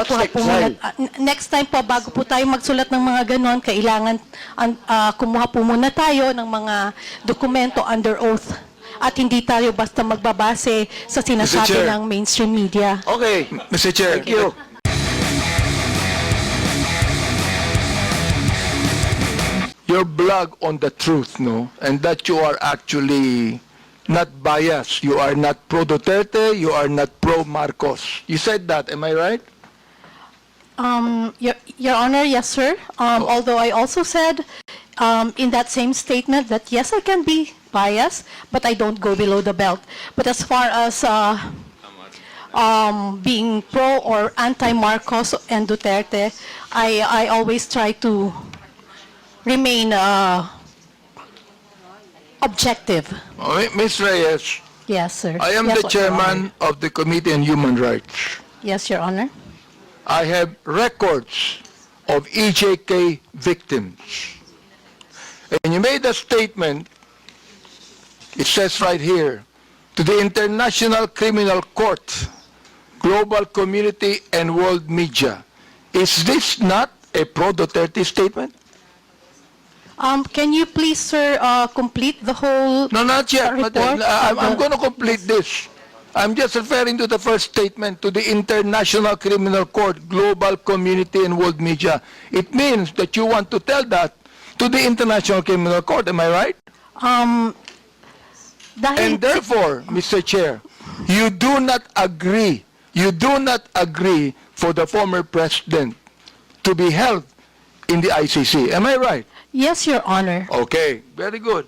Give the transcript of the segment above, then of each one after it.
Kuha po muna. Next time po, bago po tayo magsulat ng mga ganon, kailangan kumuha po muna tayo ng mga dokumento under oath. At hindi tayo basta magbabase sa sinasabi Chair. ng mainstream media. Okay, Mr. Chair. Thank you. Your blog on the truth, no? And that you are actually not biased. You are not pro Duterte, you are not pro Marcos. You said that, am I right? Your Honor, yes, sir. Although I also said in that same statement that yes, I can be biased, but I don't go below the belt. But as far as being pro or anti-Marcos and Duterte, I always try to remain objective. Ms. Reyes, Yes, sir. I am Yes, the Your chairman Honor. of the Committee on Human Rights. Yes, Your Honor. I have records of EJK victims. And you made a statement, it says right here, to the International Criminal Court, global community, and world media. Is this not a pro-Duterte statement? Can you please, sir, complete the whole No, not yet. Not yet. report? I'm going to complete this. I'm just referring to the first statement, to the International Criminal Court, global community, and world media. It means that you want to tell that to the International Criminal Court. Am I right? Dahil And therefore, Mr. Chair, you do not agree for the former president to be held in the ICC. Am I right? yes, Your Honor. Okay, very good.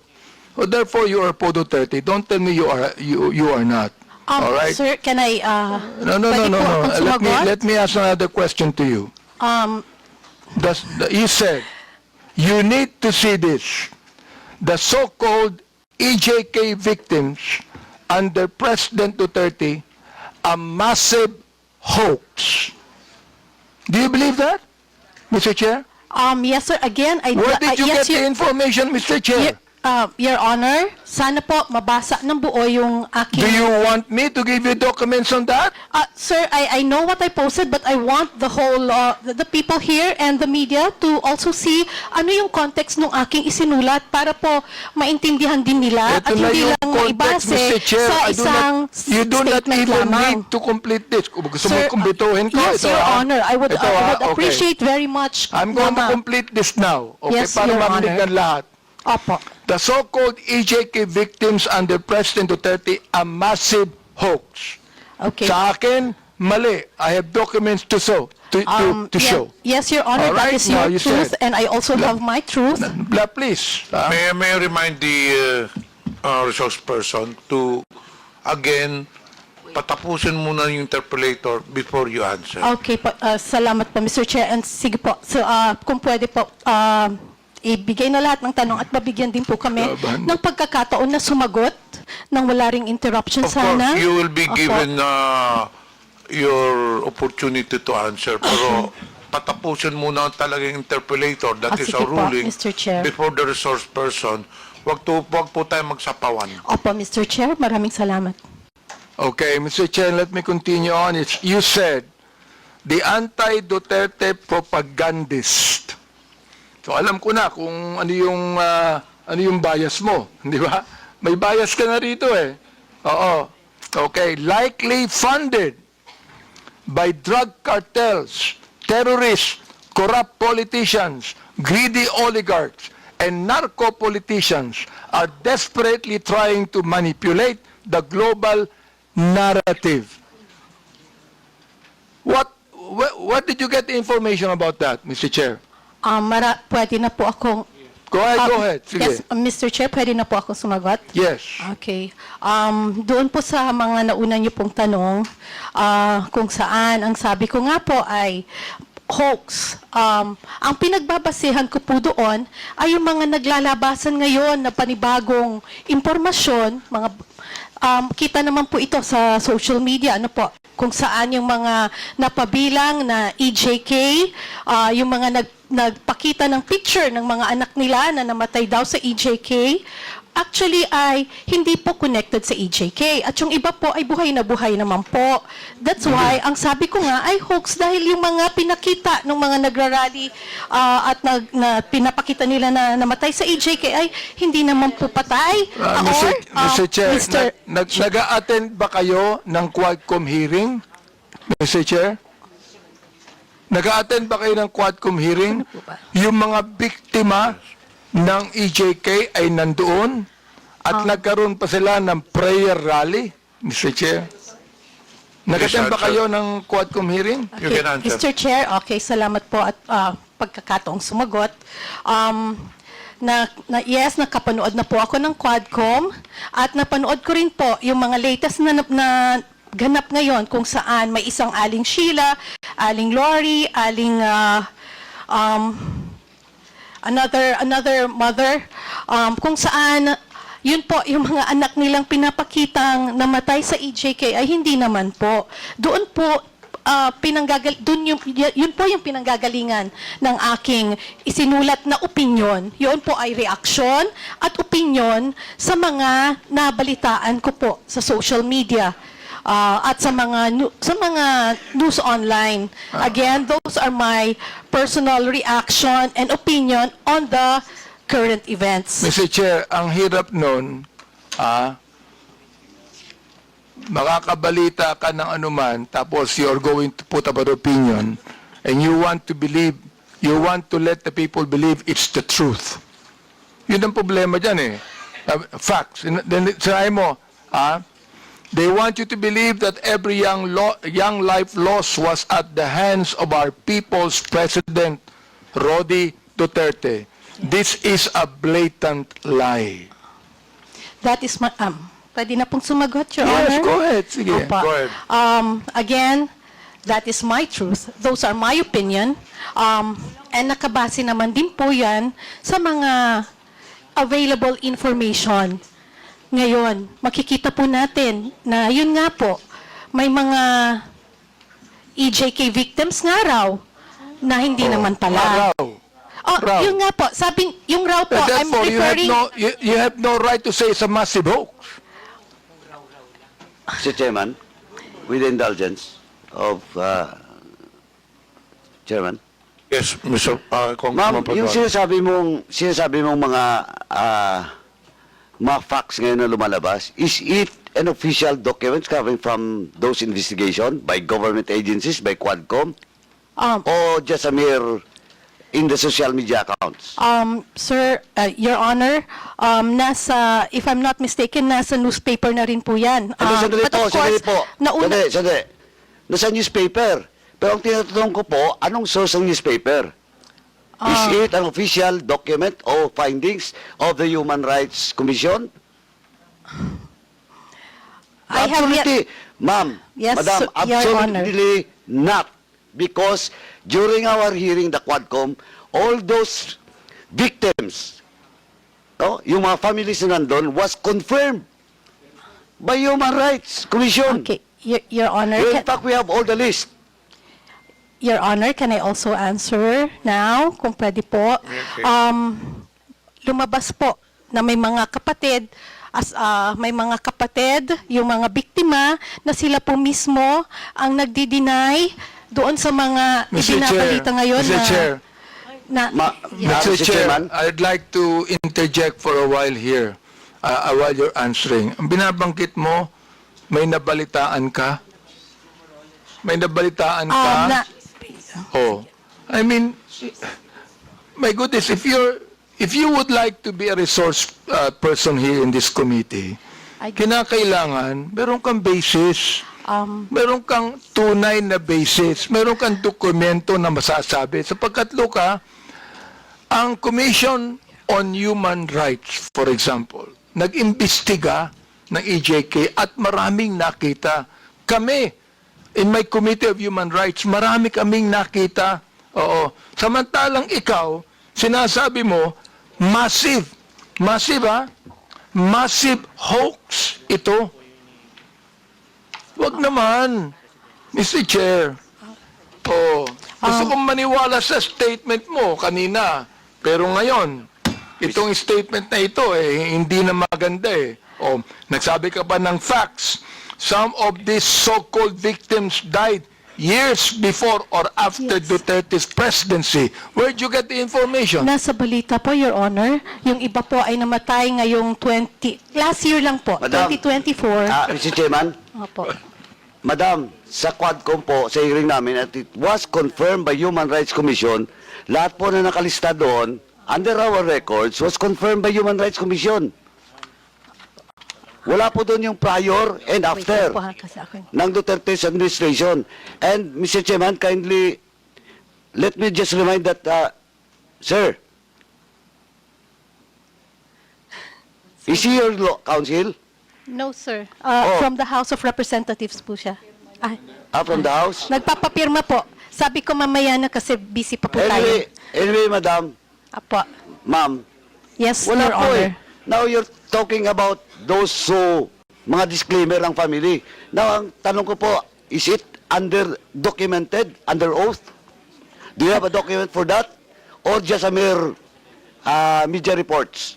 So therefore, you are pro Duterte. Don't tell me you are not. All right? Sir, can I No. pwede po akong sumagot? Let me ask another question to you. You said you need to see this. The so-called EJK victims under President Duterte, a massive hoax. Do you believe that, Mr. Chair? Yes, sir. Again, Where did you yes, get the information, Mr. Chair? Your Honor, sana po mabasa ng buo yung aking... Do you want me to give you documents on that? Sir, I know what I posted, but I want the whole, the people here and the media to also see ano yung context ng aking isinulat para po maintindihan din nila at Ito na hindi yung lang context, maibase Mr. Chair. sa isang You do not statement even lamang. need to complete this. Kung gusto mo Sir, kumpletuhin ko, yes, ito Your ah. Honor, I would Ito ah, okay. appreciate very much. I'm going to Mama. complete this now. Okay, Yes, para Your marinig Honor. ng lahat. Opo. The so-called EJK victims under President Duterte, a massive hoax. Okay. Sa akin, mali. I have documents to show. Yes, Your Honor, All right, that is now your you truth, said- and I also have my truth. Please. May I remind the resource person to, again, patapusin muna yung interpolator before you answer. Okay po, salamat po, Mr. Chair. And sige po, so, kung pwede po, ibigay na lahat ng tanong at mabigyan din po kami Laban. ng pagkakataon na sumagot nang wala ring interruption Of sana. course, you will be Opo. given your opportunity to answer. Pero patapusin muna talagang interpolator. That is sige our po, ruling. Mr. Chair. Before the resource person. Wag po tayo magsapawan. Opo, Mr. Chair, maraming salamat. Okay, Mr. Chair, let me continue on. You said, the anti-Duterte propagandist. So alam ko na kung ano yung bias mo, di ba? May bias ka na rito eh. Oo. Okay, likely funded by drug cartels, terrorists, corrupt politicians, greedy oligarchs, and narco-politicians are desperately trying to manipulate the global narrative. What did you get the information about that, Mr. Chair? Pwede na po akong... Go ahead. Sige. Yes, Mr. Chair, pwede na po akong sumagot? Yes. Okay. Doon po sa mga nauna niyo pong tanong, kung saan, ang sabi ko nga po ay hoax. Ang pinagbabasehan ko po doon ay yung mga naglalabasan ngayon na panibagong impormasyon, kita naman po ito sa social media, ano po, kung saan yung mga napabilang na EJK, yung mga nagpakita ng picture ng mga anak nila na namatay daw sa EJK, actually ay hindi po connected sa EJK. At yung iba po ay buhay na buhay naman po. That's why, ang sabi ko nga ay hoax dahil yung mga pinakita ng mga nagrarally at na pinapakita nila na namatay sa EJK ay hindi naman po patay. Mr. Chair, Mr. nag-a-attend ba kayo ng Quadcom hearing? Mr. Chair? Nag-a-attend ba kayo ng Quadcom hearing? po ba? Yung mga biktima ng EJK ay nandoon at nagkaroon pa sila ng prayer rally, Mr. Chair. Nag-attend ba Yes, sir. kayo ng Quadcom hearing? You can answer. Mr. Chair, okay, salamat po at pagkakataong sumagot. Yes, nakapanood na po ako ng Quadcom at napanood ko rin po yung mga latest na ganap ngayon kung saan may isang Aling Sheila, Aling Lori, Aling another mother, kung saan yun po, yung mga anak nilang pinapakitang namatay sa EJK ay hindi naman po. Doon po, yun po yung pinanggagalingan ng aking isinulat na opinyon. Yun po ay reaksyon at opinyon sa mga nabalitaan ko po sa social media. At sa mga news online. Again, those are my personal reaction and opinion on the current events. Mr. Chair, ang hirap nun, makakabalita ka ng anuman, tapos you're going to put up an opinion, and you want to let the people believe it's the truth. Yun ang problema dyan eh. Facts. Then, sinabi mo, they want you to believe that every young life lost was at the hands of our people's President, Rodi Duterte. This is a blatant lie. That is my, pwede na pong sumagot, Your Honor? Yes, go ahead. Sige. Opo. Go ahead. Again, that is my truth. Those are my opinion. And nakabase naman din po yan sa mga available information. Ngayon, makikita po natin na yun nga po, may mga EJK victims nga raw na hindi naman pala. Raw. Oh, Raw. yun nga po, sabi, yung raw po, I'm Therefore, referring... you have no right to say it's a massive hoax. Mr. Chairman, with the indulgence of Chairman. Yes, Mr. Ma'am, Congressman yung Paduano. sinasabi mong mga facts ngayon na lumalabas, is it an official document coming from those investigation by government agencies, by Quadcom, or just a mere in the social media accounts? Sir, Your Honor, if I'm not mistaken, nasa newspaper na rin po yan. Sandali But of po, sandali course, po. nauna, Sandali. Nasa newspaper. Pero ang tinatanong ko po, anong source ng newspaper? Is it an official document or findings of the Human Rights Commission? I have yet, Absolutely. Ma'am, Yes, Madam, Your Honor. absolutely not. Because during our hearing, the Quadcom, all those victims, yung mga families na nandun, was confirmed by Human Rights Commission. okay, Your Honor, In fact, we have all the list. Your Honor, can I also answer now, kung pwede po? Okay. Lumabas po na may mga kapatid, yung mga biktima, na sila po mismo ang nagdi-deny doon sa mga Mr. Chair, ibinabalita ngayon Mr. Chair, Mr. Mr. Chair, Chairman. I'd like to interject for a while here, while you're answering. Ang binabanggit mo, may nabalitaan ka? May nabalitaan ka? Oh, I mean, my goodness, if you would like to be a resource person here in this committee, kinakailangan meron kang basis, meron kang tunay na basis, meron kang dokumento na masasabi. Sapagkat, Luka, ang Commission on Human Rights, for example, nag-imbestiga ng EJK at maraming nakita. Kami, in my Committee of Human Rights, marami kaming nakita. Oo. Samantalang ikaw, sinasabi mo, massive hoax ito. Wag naman, Mr. Chair. Gusto kong maniwala sa statement mo kanina. Pero ngayon, itong statement na ito hindi na maganda O, nagsabi ka pa ng facts. Some of these so-called victims died years before or after Yes. Duterte's presidency. Where'd you get the information? Nasa balita po, Your Honor. Yung iba po ay namatay ngayong last year lang po, Madam. 2024. Mr. Chairman, Opo. Madam, sa Quadcom po, sa hearing namin, at it was confirmed by Human Rights Commission, lahat po na nakalista doon, under our records, was confirmed by Human Rights Commission. Wala po doon yung prior and Wait after lang po ha, kasi ako. ng Duterte's administration. And, Mr. Chairman, kindly, let me just remind that, sir, is he your counsel? No, sir. Oh. From the House of Representatives po siya. Ay, From the House? nagpapapirma po. Sabi ko mamaya na kasi busy pa po Anyway, madam, Apo. ma'am, Yes, wala Your po Honor. Now you're talking about those mga disclaimer ng family. Now, ang tanong ko po, is it documented, under oath? Do you have a document for that? Or just a mere media reports?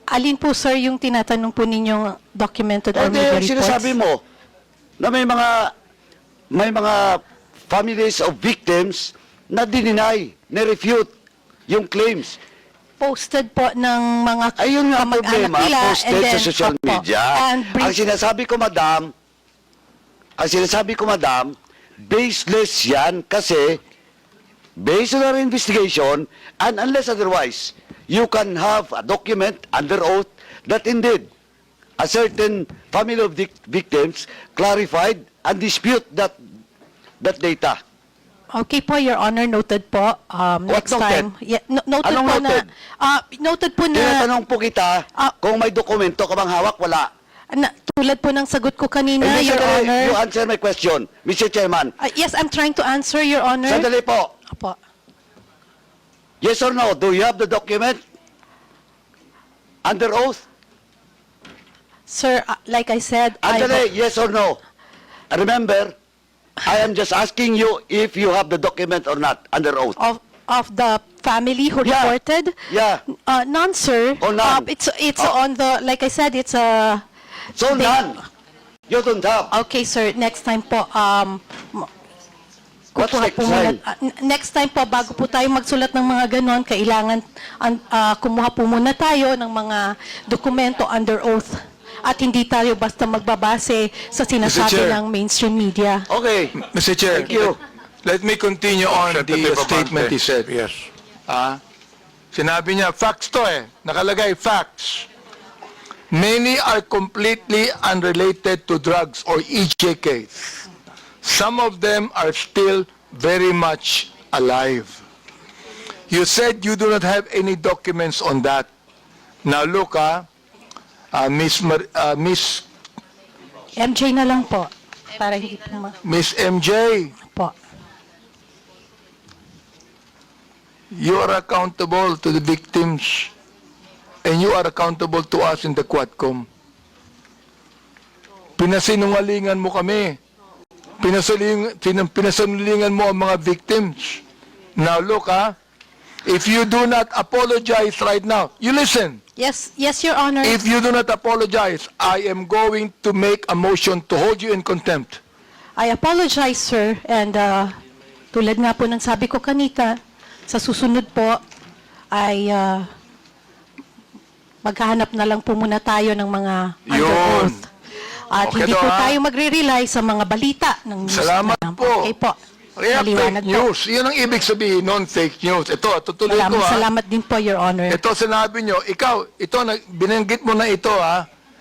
Alin po, sir, yung tinatanong po ninyong documented or Hindi, media yung reports? sinasabi mo na may mga families of victims na dininay, na-refute yung claims. Posted po ng mga Ayun nga ang kamag-anak problema, nila, posted and then, sa social opo, media. and Ang sinasabi ko, madam, baseless yan kasi based on our investigation and unless otherwise, you can have a document under oath that indeed a certain family of victims clarified and dispute that data. Okay po, Your Honor, noted po. What Next time. noted? Yeah, noted Anong po noted? noted po na, Tinatanong po kita kung may dokumento ka bang hawak, wala. tulad po ng sagot ko kanina, Hindi, Your sandali, Honor. you answer my question, Mr. Chairman. Yes, I'm trying to answer, Your Honor. Sandali po. Apo. Yes or no? Do you have the document? Under oath? Sir, like I said, Andale, yes or no? Remember, I am just asking you if you have the document or not under oath. of the family who Yeah. reported? Yeah. None, sir. Oh, none. It's Oh. on the, like I said, it's a... So They- none. You don't have. Okay, sir. Next time po, What's kukuha next po muna- time? next time po, bago po tayo magsulat ng mga ganon, kailangan kumuha po muna tayo ng mga dokumento under oath. At hindi tayo basta magbabase sa sinasabi Chair. ng mainstream media. Okay. Mr. Chair, Thank you. let me continue on the Representative statement Abante. he said. Yes. Sinabi niya, facts to nakalagay, facts. Many are completely unrelated to drugs or EJKs. Some of them are still very much alive. You said you do not have any documents on that. Now look, Miss MJ na lang po. Para hindi po Miss MJ, po. you are accountable to the victims and you are accountable to us in the Quadcom. Pinasinungalingan mo kami. Pinasinungalingan mo ang mga victims. Now look, if you do not apologize right now, you listen. Yes, Your Honor. If you do not apologize, I am going to make a motion to hold you in contempt. I apologize, sir. And tulad nga po ng sabi ko kanita, sa susunod po ay maghahanap na lang po muna tayo ng mga under Yun. oath. At Okay hindi to, po ha? tayo magre-rely sa mga balita ng news. Salamat na- po. Okay po. Kaya Maliwanag fake news. Yan ang ibig sabihin, non-fake news. Ito, tutuloy ko Salamat din po, Your Honor. Ito sinabi nyo, ikaw, binanggit mo na ito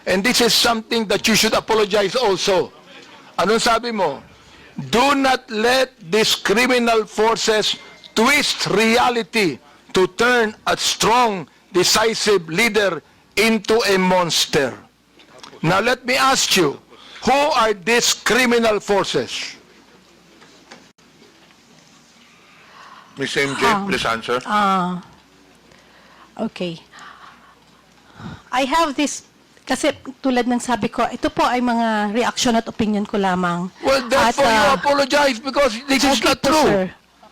and this is something that you should apologize also. Anong sabi mo? Do not let these criminal forces twist reality to turn a strong, decisive leader into a monster. Now let me ask you, who are these criminal forces? Ms. MJ, please answer. Okay. I have this, kasi tulad ng sabi ko, ito po ay mga reaction at opinion ko lamang. Well, therefore At, you apologize because this is okay not po, true. sir.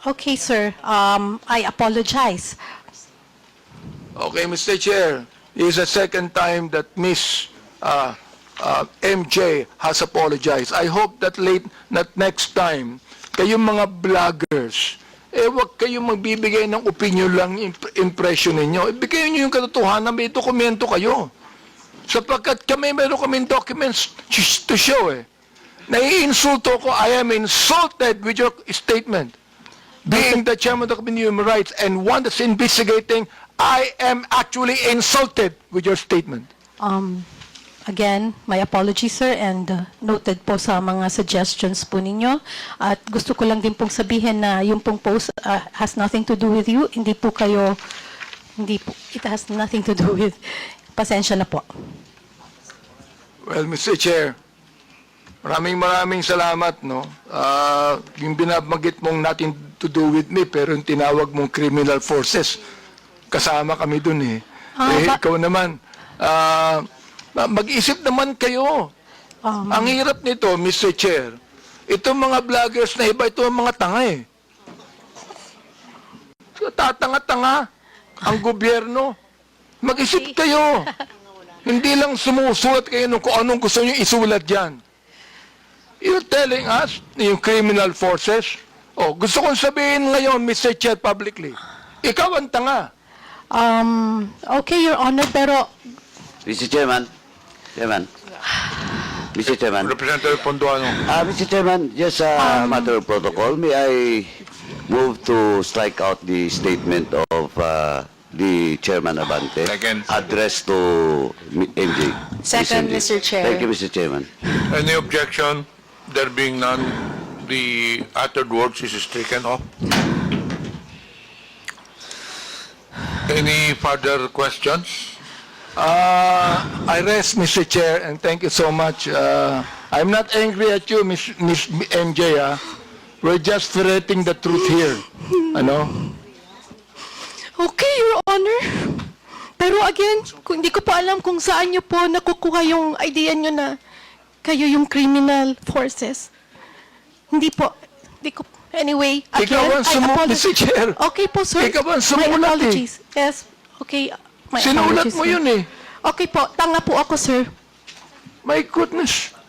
Okay, sir. I apologize. Okay, Mr. Chair, this is the second time that Miss MJ has apologized. I hope that next time, kayong mga vloggers, wag kayong magbibigay ng opinion lang, impression ninyo. Ibigay nyo yung katotohanan, may dokumento kayo. Sapagkat meron kaming documents to show Naiinsulto ko, I am insulted with your statement. Being the chairman of the Committee on Human Rights and one that's investigating, I am actually insulted with your statement. Again, my apologies, sir, and noted po sa mga suggestions po ninyo. At gusto ko lang din pong sabihin na yung pong post has nothing to do with you. Hindi po, it has nothing to do with, pasensya na po. Well, Mr. Chair, maraming salamat, no? Yung binabanggit mong nothing to do with me, pero yung tinawag mong criminal forces, kasama kami dun ikaw naman, mag-isip naman kayo. Ang hirap nito, Mr. Chair, itong mga vloggers na iba, ito ang mga tanga So, tatanga-tanga ang gobyerno. Mag-isip kayo. Hindi lang sumusulat kayo kung anong gusto nyo isulat dyan. You're telling us, yung criminal forces, gusto kong sabihin ngayon, Mr. Chair, publicly, ikaw ang tanga. Okay, Your Honor, pero Mr. Chairman. Mr. Chairman. Representative Ponduano. Mr. Chairman, just a matter of protocol, may I move to strike out the statement of the Chairman Abante Second. addressed to MJ. Second, Miss MJ. Mr. Chair. Thank you, Mr. Chairman. Any objection? There being none, the uttered words is stricken off. Any further questions? I rest, Mr. Chair, and thank you so much. I'm not angry at you, Miss MJ. We're just ferreting the truth here. Ano? okay, Your Honor. Pero again, hindi ko pa alam kung saan niyo po nakukuha yung idea niyo na kayo yung criminal forces. Hindi po. Anyway, again, Ikaw ang apologize. Mr. Chair. Okay po, sir. Ikaw ang My sumulat apologies. Yes. Okay. My Sinulat apologies, mo sir. yun Okay po. Tanga po ako, sir. My goodness.